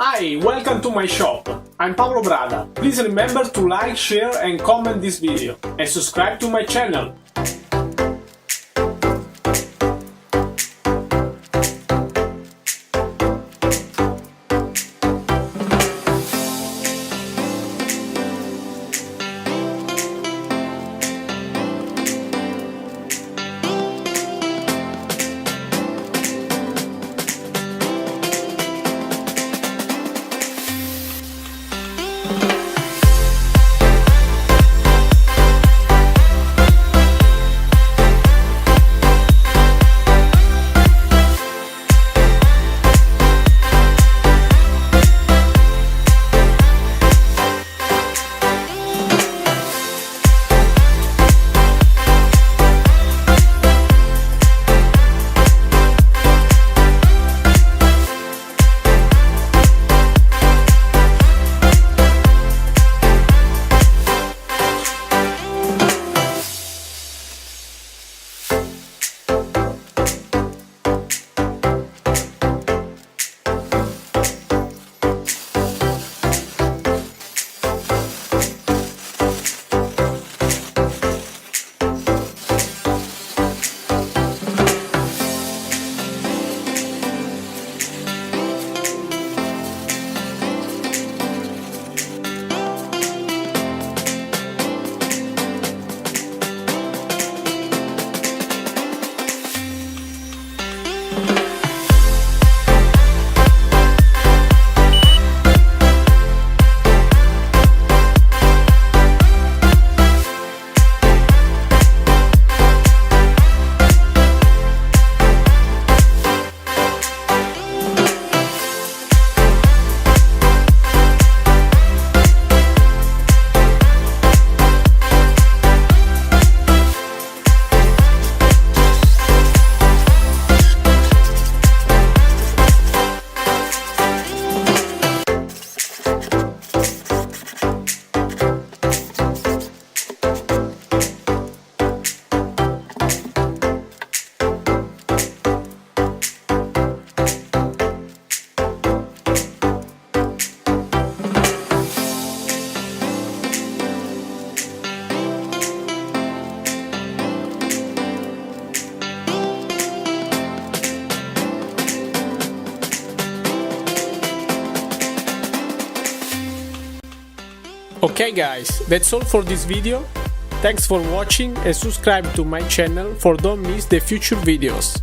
Hi, welcome to my shop. I'm Paolo Brada. Please remember to like, share and comment this video and subscribe to my channel. Okay guys, that's all for this video. Thanks for watching and subscribe to my channel for don't miss the future videos.